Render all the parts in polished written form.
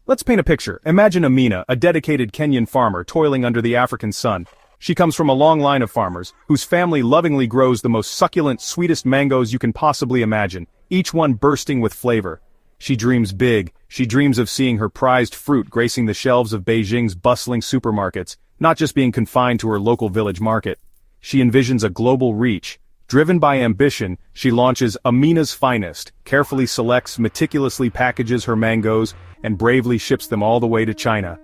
Let's paint a picture. Imagine Amina, a dedicated Kenyan farmer toiling under the African sun. She comes from a long line of farmers, whose family lovingly grows the most succulent, sweetest mangoes you can possibly imagine, each one bursting with flavor. She dreams big. She dreams of seeing her prized fruit gracing the shelves of Beijing's bustling supermarkets, not just being confined to her local village market. She envisions a global reach. Driven by ambition, she launches Amina's Finest, carefully selects, meticulously packages her mangoes, and bravely ships them all the way to China.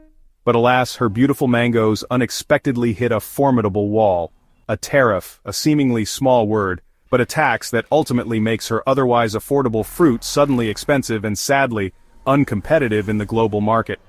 But alas, her beautiful mangoes unexpectedly hit a formidable wall. A tariff, a seemingly small word, but a tax that ultimately makes her otherwise affordable fruit suddenly expensive and sadly, uncompetitive in the global market.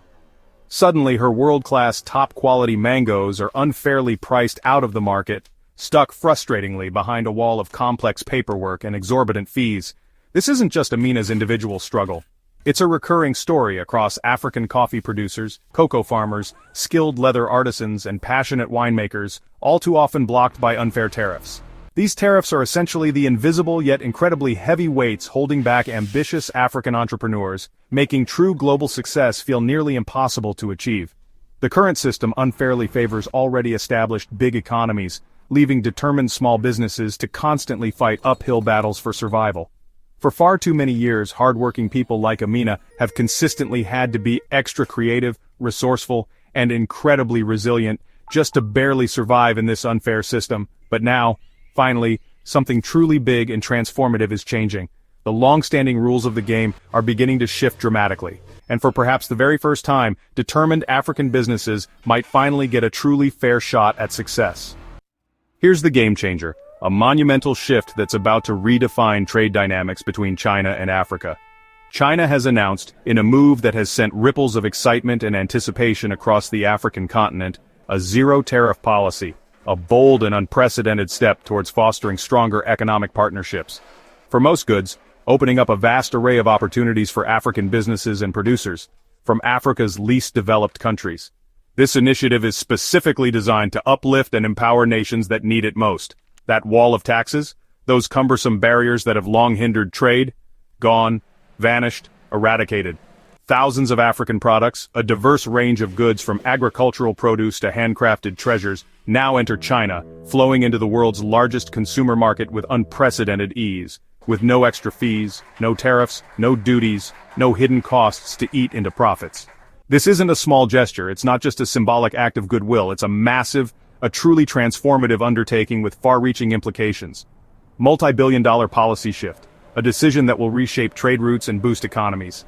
Suddenly her world-class top-quality mangoes are unfairly priced out of the market, stuck frustratingly behind a wall of complex paperwork and exorbitant fees. This isn't just Amina's individual struggle. It's a recurring story across African coffee producers, cocoa farmers, skilled leather artisans, and passionate winemakers, all too often blocked by unfair tariffs. These tariffs are essentially the invisible yet incredibly heavy weights holding back ambitious African entrepreneurs, making true global success feel nearly impossible to achieve. The current system unfairly favors already established big economies, leaving determined small businesses to constantly fight uphill battles for survival. For far too many years, hardworking people like Amina have consistently had to be extra creative, resourceful, and incredibly resilient just to barely survive in this unfair system. But now, finally, something truly big and transformative is changing. The long-standing rules of the game are beginning to shift dramatically. And for perhaps the very first time, determined African businesses might finally get a truly fair shot at success. Here's the game changer. A monumental shift that's about to redefine trade dynamics between China and Africa. China has announced, in a move that has sent ripples of excitement and anticipation across the African continent, a zero-tariff policy, a bold and unprecedented step towards fostering stronger economic partnerships. For most goods, opening up a vast array of opportunities for African businesses and producers, from Africa's least developed countries. This initiative is specifically designed to uplift and empower nations that need it most. That wall of taxes, those cumbersome barriers that have long hindered trade, gone, vanished, eradicated. Thousands of African products, a diverse range of goods from agricultural produce to handcrafted treasures, now enter China, flowing into the world's largest consumer market with unprecedented ease. With no extra fees, no tariffs, no duties, no hidden costs to eat into profits. This isn't a small gesture, it's not just a symbolic act of goodwill, it's a truly transformative undertaking with far-reaching implications. Multi-billion-dollar policy shift, a decision that will reshape trade routes and boost economies.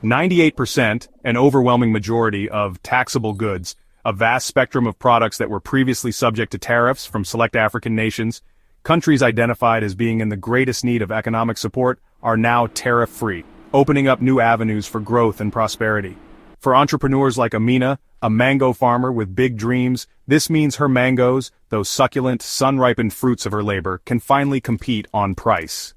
98%, an overwhelming majority of taxable goods, a vast spectrum of products that were previously subject to tariffs from select African nations, countries identified as being in the greatest need of economic support, are now tariff-free, opening up new avenues for growth and prosperity. For entrepreneurs like Amina, a mango farmer with big dreams, this means her mangoes, those succulent, sun-ripened fruits of her labor, can finally compete on price.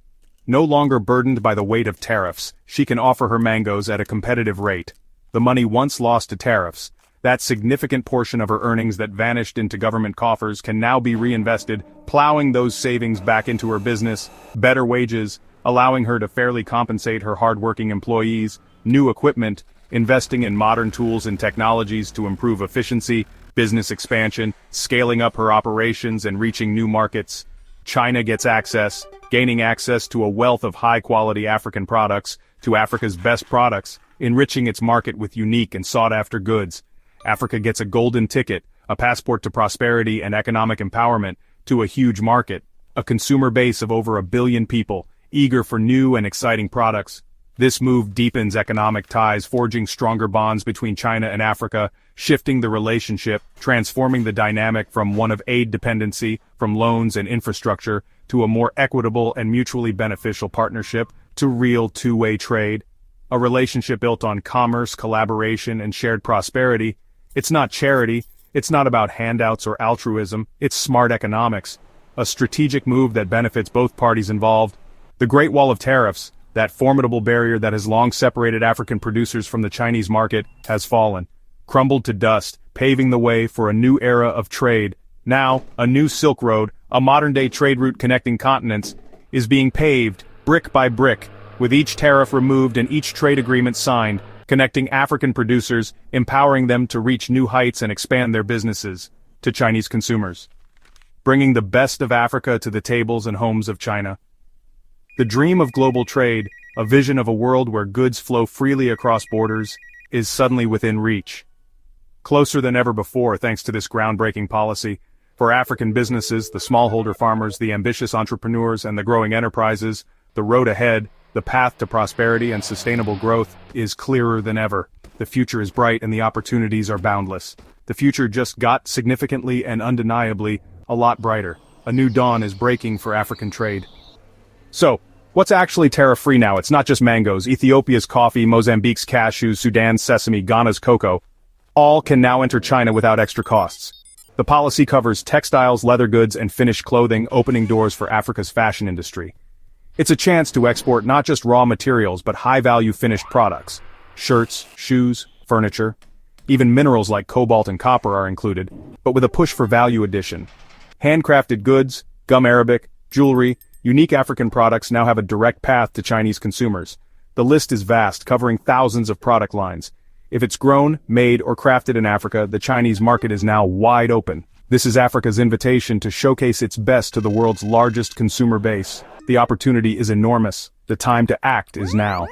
No longer burdened by the weight of tariffs, she can offer her mangoes at a competitive rate. The money once lost to tariffs, that significant portion of her earnings that vanished into government coffers, can now be reinvested, plowing those savings back into her business, better wages, allowing her to fairly compensate her hard-working employees, new equipment, investing in modern tools and technologies to improve efficiency, business expansion, scaling up her operations and reaching new markets. China gets access, gaining access to a wealth of high-quality African products, to Africa's best products, enriching its market with unique and sought-after goods. Africa gets a golden ticket, a passport to prosperity and economic empowerment, to a huge market, a consumer base of over 1 billion people, eager for new and exciting products. This move deepens economic ties, forging stronger bonds between China and Africa, shifting the relationship, transforming the dynamic from one of aid dependency, from loans and infrastructure, to a more equitable and mutually beneficial partnership, to real two-way trade. A relationship built on commerce, collaboration, and shared prosperity. It's not charity, it's not about handouts or altruism, it's smart economics. A strategic move that benefits both parties involved. The Great Wall of Tariffs, that formidable barrier that has long separated African producers from the Chinese market, has fallen, crumbled to dust, paving the way for a new era of trade. Now, a new Silk Road, a modern-day trade route connecting continents, is being paved, brick by brick, with each tariff removed and each trade agreement signed. connecting African producers, empowering them to reach new heights and expand their businesses to Chinese consumers. Bringing the best of Africa to the tables and homes of China. The dream of global trade, a vision of a world where goods flow freely across borders, is suddenly within reach. Closer than ever before thanks to this groundbreaking policy. For African businesses, the smallholder farmers, the ambitious entrepreneurs, and the growing enterprises, the road ahead, the path to prosperity and sustainable growth, is clearer than ever. The future is bright and the opportunities are boundless. The future just got significantly and undeniably a lot brighter. A new dawn is breaking for African trade. So, what's actually tariff-free now? It's not just mangoes. Ethiopia's coffee, Mozambique's cashews, Sudan's sesame, Ghana's cocoa. All can now enter China without extra costs. The policy covers textiles, leather goods, and finished clothing, opening doors for Africa's fashion industry. It's a chance to export not just raw materials but high-value finished products. Shirts, shoes, furniture. Even minerals like cobalt and copper are included, but with a push for value addition. Handcrafted goods, gum arabic, jewelry, unique African products now have a direct path to Chinese consumers. The list is vast, covering thousands of product lines. If it's grown, made, or crafted in Africa, the Chinese market is now wide open. This is Africa's invitation to showcase its best to the world's largest consumer base. The opportunity is enormous. The time to act is now.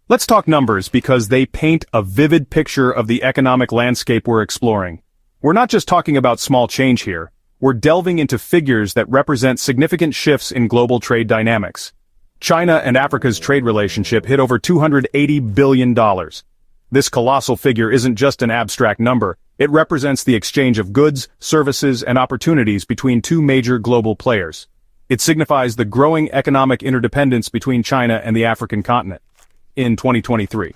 Let's talk numbers because they paint a vivid picture of the economic landscape we're exploring. We're not just talking about small change here. We're delving into figures that represent significant shifts in global trade dynamics. China and Africa's trade relationship hit over $280 billion. This colossal figure isn't just an abstract number, it represents the exchange of goods, services, and opportunities between two major global players. It signifies the growing economic interdependence between China and the African continent in 2023.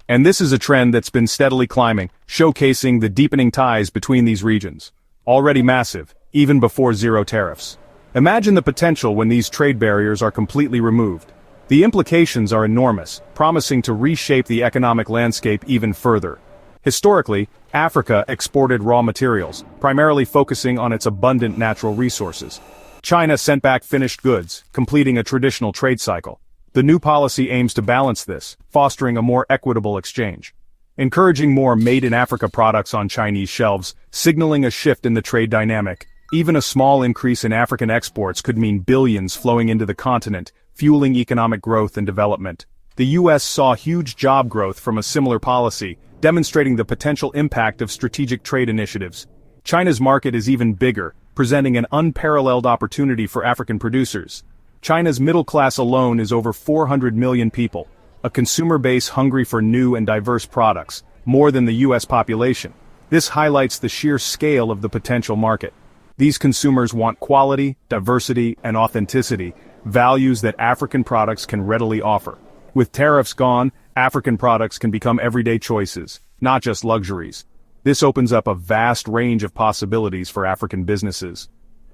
And this is a trend that's been steadily climbing, showcasing the deepening ties between these regions. Already massive, even before zero tariffs. Imagine the potential when these trade barriers are completely removed. The implications are enormous, promising to reshape the economic landscape even further. Historically, Africa exported raw materials, primarily focusing on its abundant natural resources. China sent back finished goods, completing a traditional trade cycle. The new policy aims to balance this, fostering a more equitable exchange. Encouraging more made-in-Africa products on Chinese shelves, signaling a shift in the trade dynamic. Even a small increase in African exports could mean billions flowing into the continent, fueling economic growth and development. The U.S. saw huge job growth from a similar policy, demonstrating the potential impact of strategic trade initiatives. China's market is even bigger, presenting an unparalleled opportunity for African producers. China's middle class alone is over 400 million people, a consumer base hungry for new and diverse products, more than the U.S. population. This highlights the sheer scale of the potential market. These consumers want quality, diversity, and authenticity, values that African products can readily offer. With tariffs gone, African products can become everyday choices, not just luxuries. This opens up a vast range of possibilities for African businesses.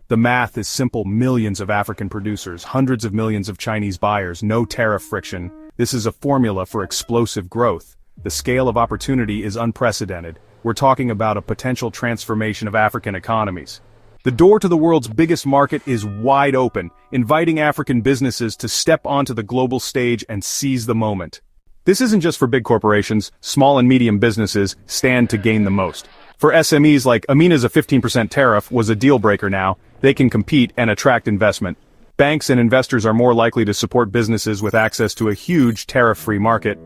The math is simple: millions of African producers, hundreds of millions of Chinese buyers, no tariff friction. This is a formula for explosive growth. The scale of opportunity is unprecedented. We're talking about a potential transformation of African economies. The door to the world's biggest market is wide open, inviting African businesses to step onto the global stage and seize the moment. This isn't just for big corporations. Small and medium businesses stand to gain the most. For SMEs like Amina's, a 15% tariff was a deal breaker now. They can compete and attract investment. Banks and investors are more likely to support businesses with access to a huge tariff-free market.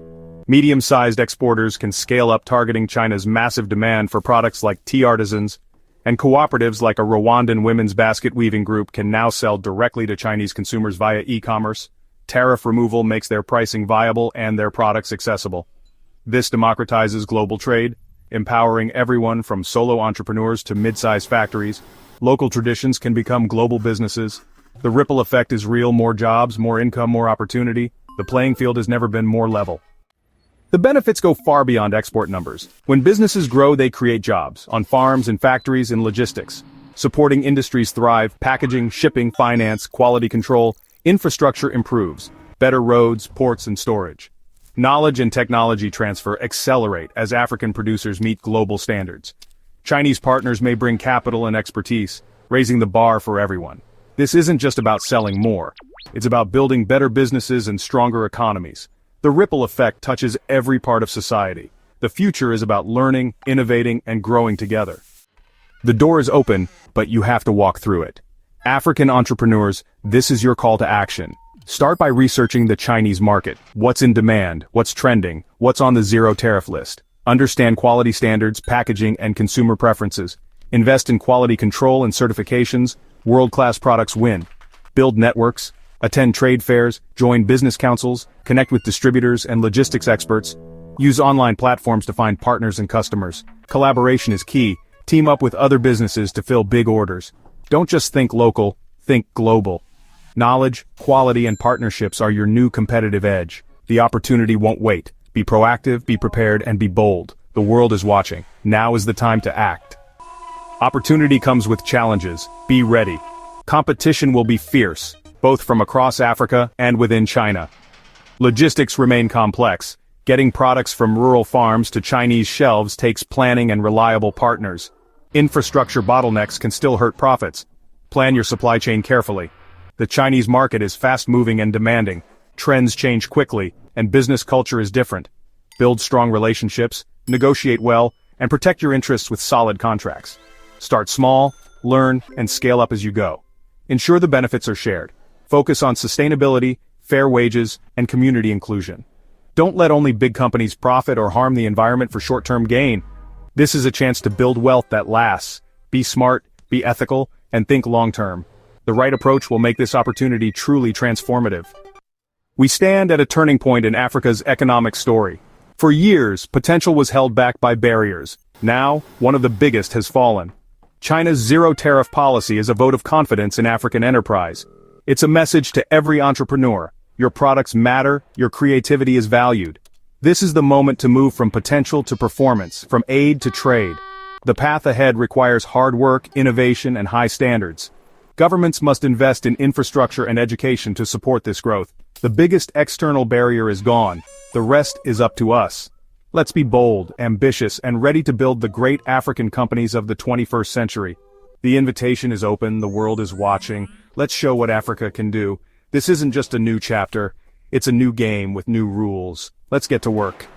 Medium-sized exporters can scale up, targeting China's massive demand for products like tea artisans. And cooperatives like a Rwandan women's basket weaving group can now sell directly to Chinese consumers via e-commerce. Tariff removal makes their pricing viable and their products accessible. This democratizes global trade, empowering everyone from solo entrepreneurs to mid-sized factories. Local traditions can become global businesses. The ripple effect is real: more jobs, more income, more opportunity. The playing field has never been more level. The benefits go far beyond export numbers. When businesses grow, they create jobs, on farms and factories and logistics. Supporting industries thrive: packaging, shipping, finance, quality control. Infrastructure improves: better roads, ports, and storage. Knowledge and technology transfer accelerate as African producers meet global standards. Chinese partners may bring capital and expertise, raising the bar for everyone. This isn't just about selling more. It's about building better businesses and stronger economies. The ripple effect touches every part of society. The future is about learning, innovating, and growing together. The door is open, but you have to walk through it. African entrepreneurs, this is your call to action. Start by researching the Chinese market. What's in demand? What's trending? What's on the zero tariff list? Understand quality standards, packaging, and consumer preferences. Invest in quality control and certifications. World-class products win. Build networks. Attend trade fairs. Join business councils. Connect with distributors and logistics experts. Use online platforms to find partners and customers. Collaboration is key. Team up with other businesses to fill big orders. Don't just think local, think global. Knowledge, quality, and partnerships are your new competitive edge. The opportunity won't wait. Be proactive, be prepared, and be bold. The world is watching. Now is the time to act. Opportunity comes with challenges. Be ready. Competition will be fierce, both from across Africa and within China. Logistics remain complex. Getting products from rural farms to Chinese shelves takes planning and reliable partners. Infrastructure bottlenecks can still hurt profits. Plan your supply chain carefully. The Chinese market is fast-moving and demanding. Trends change quickly, and business culture is different. Build strong relationships, negotiate well, and protect your interests with solid contracts. Start small, learn, and scale up as you go. Ensure the benefits are shared. Focus on sustainability, fair wages, and community inclusion. Don't let only big companies profit or harm the environment for short-term gain. This is a chance to build wealth that lasts. Be smart, be ethical, and think long-term. The right approach will make this opportunity truly transformative. We stand at a turning point in Africa's economic story. For years, potential was held back by barriers. Now, one of the biggest has fallen. China's zero-tariff policy is a vote of confidence in African enterprise. It's a message to every entrepreneur. Your products matter, your creativity is valued. This is the moment to move from potential to performance, from aid to trade. The path ahead requires hard work, innovation, and high standards. Governments must invest in infrastructure and education to support this growth. The biggest external barrier is gone. The rest is up to us. Let's be bold, ambitious, and ready to build the great African companies of the 21st century. The invitation is open, the world is watching. Let's show what Africa can do. This isn't just a new chapter, it's a new game with new rules. Let's get to work.